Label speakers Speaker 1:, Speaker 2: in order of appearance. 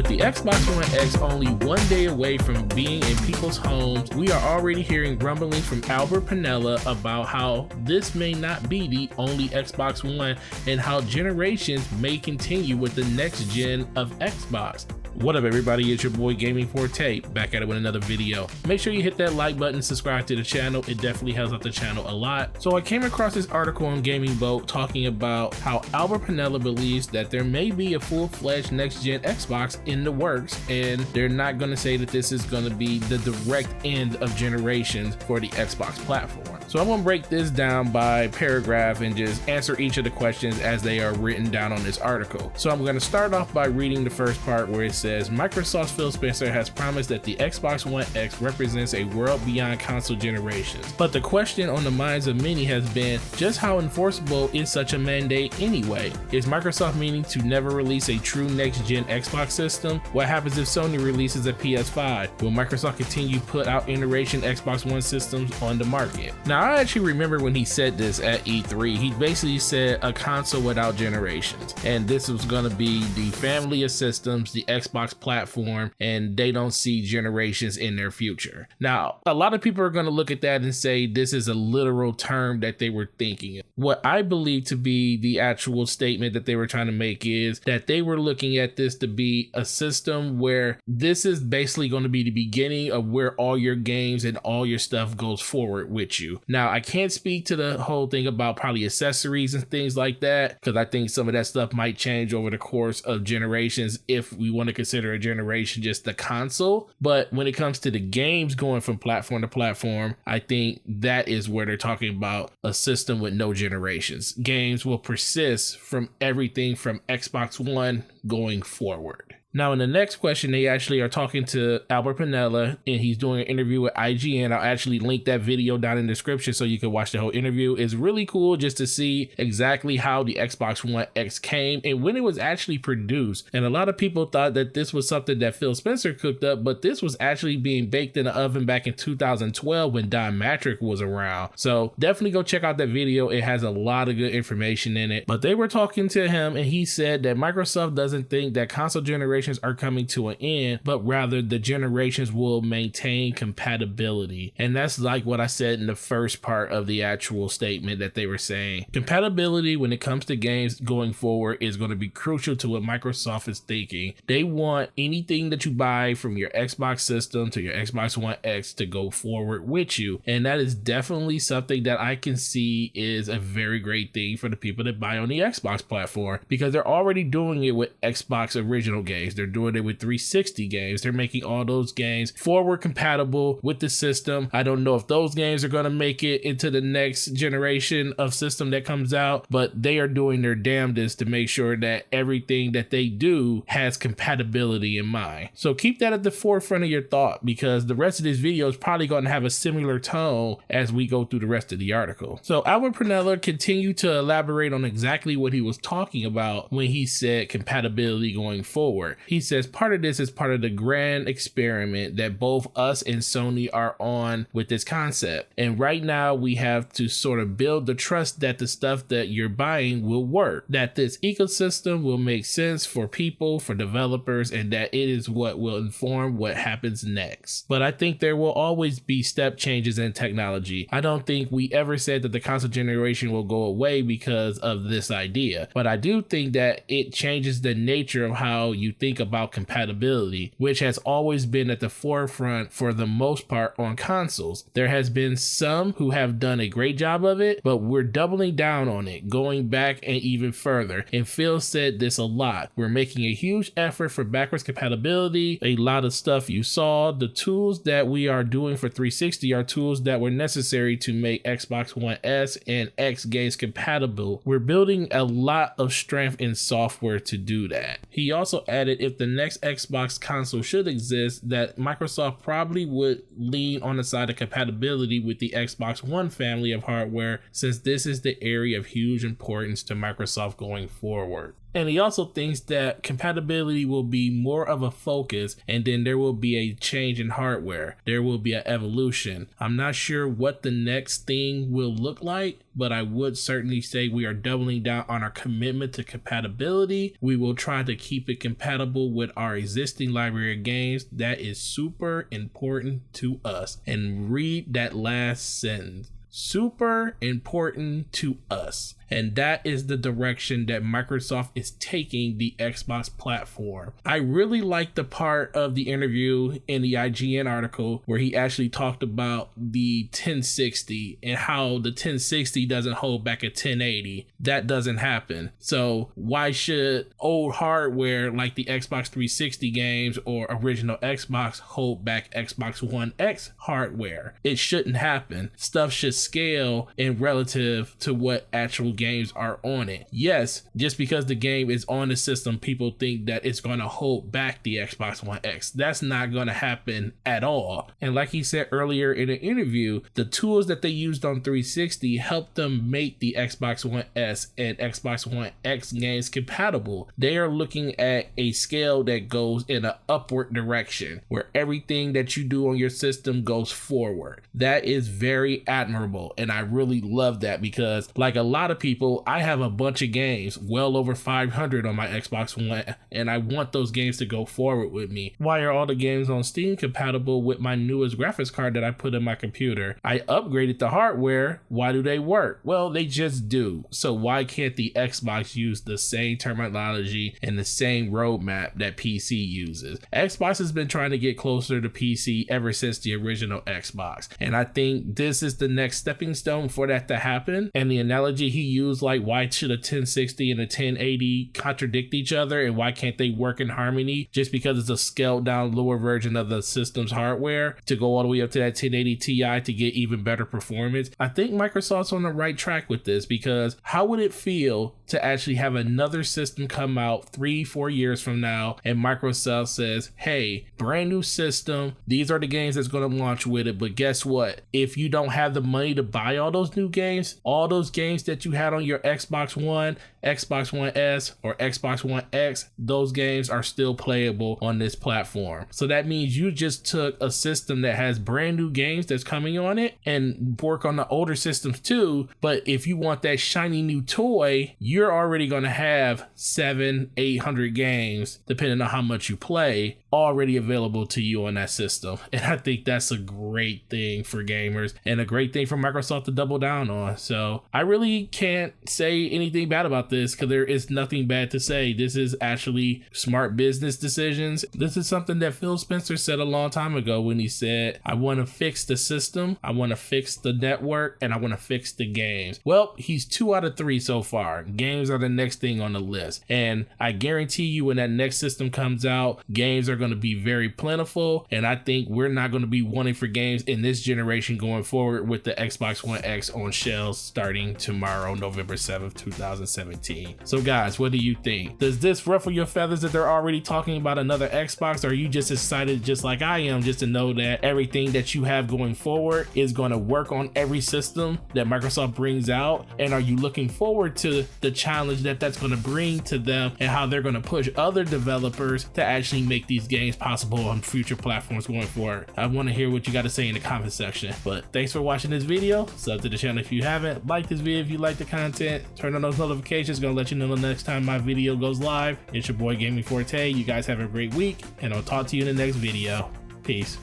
Speaker 1: With the Xbox One X only 1 day away from being in people's homes, we are already hearing rumblings from Albert Penello about how this may not be the only Xbox One and how generations may continue with the next gen of Xbox. What up everybody, it's your boy Gaming Forte, back at it with another video. Make sure you hit that like button, subscribe to the channel, it definitely helps out the channel a lot. So I came across this article on Gaming Boat talking about how Albert Penello believes that there may be a full-fledged next-gen Xbox in the works, and they're not going to say that this is going to be the direct end of generations for the Xbox platform. So I'm going to break this down by paragraph and just answer each of the questions as they are written down on this article. So I'm going to start off by reading the first part where it says, Microsoft's Phil Spencer has promised that the Xbox One X represents a world beyond console generations. But the question on the minds of many has been, just how enforceable is such a mandate anyway? Is Microsoft meaning to never release a true next-gen Xbox system? What happens if Sony releases a PS5? Will Microsoft continue to put out iteration Xbox One systems on the market? Now, I actually remember when he said this at E3, he basically said a console without generations. And this was going to be the family of systems, the Xbox platform, and they don't see generations in their future. Now, a lot of people are going to look at that and say this is a literal term that they were thinking. What I believe to be the actual statement that they were trying to make is that they were looking at this to be a system where this is basically going to be the beginning of where all your games and all your stuff goes forward with you. Now, I can't speak to the whole thing about probably accessories and things like that, because I think some of that stuff might change over the course of generations if we want to consider a generation just the console. But when it comes to the games going from platform to platform, I think that is where they're talking about a system with no generations. Games will persist from everything from Xbox One going forward. Now, in the next question, they actually are talking to Albert Penello, and he's doing an interview with IGN. I'll actually link that video down in the description so you can watch the whole interview. It's really cool just to see exactly how the Xbox One X came and when it was actually produced. And a lot of people thought that this was something that Phil Spencer cooked up, but this was actually being baked in the oven back in 2012 when Don Matrick was around. So definitely go check out that video. It has a lot of good information in it. But they were talking to him, and he said that Microsoft doesn't think that console generations are coming to an end, but rather the generations will maintain compatibility. And that's like what I said in the first part of the actual statement that they were saying. Compatibility when it comes to games going forward is going to be crucial to what Microsoft is thinking. They want anything that you buy from your Xbox system to your Xbox One X to go forward with you. And that is definitely something that I can see is a very great thing for the people that buy on the Xbox platform, because they're already doing it with Xbox original games. They're doing it with 360 games. They're making all those games forward compatible with the system. I don't know if those games are going to make it into the next generation of system that comes out, but they are doing their damnedest to make sure that everything that they do has compatibility in mind. So keep that at the forefront of your thought, because the rest of this video is probably going to have a similar tone as we go through the rest of the article. So Albert Penello continued to elaborate on exactly what he was talking about when he said compatibility going forward. He says part of this is part of the grand experiment that both us and Sony are on with this concept. And right now we have to sort of build the trust that the stuff that you're buying will work, that this ecosystem will make sense for people, for developers, and that it is what will inform what happens next. But I think there will always be step changes in technology. I don't think we ever said that the console generation will go away because of this idea, but I do think that it changes the nature of how you think about compatibility, which has always been at the forefront for the most part on consoles. There has been some who have done a great job of it, but we're doubling down on it, going back and even further. And Phil said this a lot. We're making a huge effort for backwards compatibility. A lot of stuff you saw, the tools that we are doing for 360 are tools that were necessary to make Xbox One S and X games compatible. We're building a lot of strength in software to do that. He also added, if the next Xbox console should exist, that Microsoft probably would lean on the side of compatibility with the Xbox One family of hardware, since this is the area of huge importance to Microsoft going forward. And he also thinks that compatibility will be more of a focus, and then there will be a change in hardware. There will be an evolution. I'm not sure what the next thing will look like, but I would certainly say we are doubling down on our commitment to compatibility. We will try to keep it compatible with our existing library of games. That is super important to us. And read that last sentence. Super important to us. And that is the direction that Microsoft is taking the Xbox platform. I really like the part of the interview in the IGN article where he actually talked about the 1060 and how the 1060 doesn't hold back a 1080. That doesn't happen. So why should old hardware like the Xbox 360 games or original Xbox hold back Xbox One X hardware? It shouldn't happen. Stuff should scale in relative to what actual games are on it. Yes, just because the game is on the system, people think that it's going to hold back the Xbox One X. That's not going to happen at all. And like he said earlier in an interview, the tools that they used on 360 helped them make the Xbox One S and Xbox One X games compatible. They are looking at a scale that goes in an upward direction where everything that you do on your system goes forward. That is very admirable, and I really love that because, like a lot of people, I have a bunch of games, well over 500 on my Xbox One, and I want those games to go forward with me. Why are all the games on Steam compatible with my newest graphics card that I put in my computer? I upgraded the hardware. Why do they work? Well, they just do. So why can't the Xbox use the same terminology and the same roadmap that PC uses? Xbox has been trying to get closer to PC ever since the original Xbox, and I think this is the next stepping stone for that to happen. And the analogy he used, like why should a 1060 and a 1080 contradict each other and why can't they work in harmony just because it's a scaled down lower version of the system's hardware to go all the way up to that 1080 Ti to get even better performance? I think Microsoft's on the right track with this, because how would it feel to actually have another system come out 3-4 years from now and Microsoft says, hey, brand new system, these are the games that's going to launch with it, but guess what? If you don't have the money to buy all those new games, all those games that you had on your Xbox One, Xbox One S, or Xbox One X, those games are still playable on this platform. So that means you just took a system that has brand new games that's coming on it and work on the older systems too. But if you want that shiny new toy, you're already going to have 700-800 games, depending on how much you play, already available to you on that system. And I think that's a great thing for gamers and a great thing for Microsoft to double down on. So I really can't say anything bad about this, because there is nothing bad to say. This is actually smart business decisions. This is something that Phil Spencer said a long time ago when he said, I want to fix the system, I want to fix the network, and I want to fix the games. Well, he's 2 out of 3 so far. Games are the next thing on the list, and I guarantee you when that next system comes out, games are going to be very plentiful, and I think we're not going to be wanting for games in this generation going forward with the Xbox One X on shelves starting tomorrow, November 7th, 2017. So guys, what do you think? Does this ruffle your feathers that they're already talking about another Xbox, or are you just excited just like I am just to know that everything that you have going forward is going to work on every system that Microsoft brings out? And are you looking forward to the challenge that that's going to bring to them and how they're going to push other developers to actually make these games possible on future platforms going forward? I want to hear what you got to say in the comment section. But thanks for watching this video. Sub to the channel if you haven't. Like this video if you like the content. Turn on those notifications. Gonna let you know the next time my video goes live. It's your boy Gaming Forte. You guys have a great week, and I'll talk to you in the next video. Peace.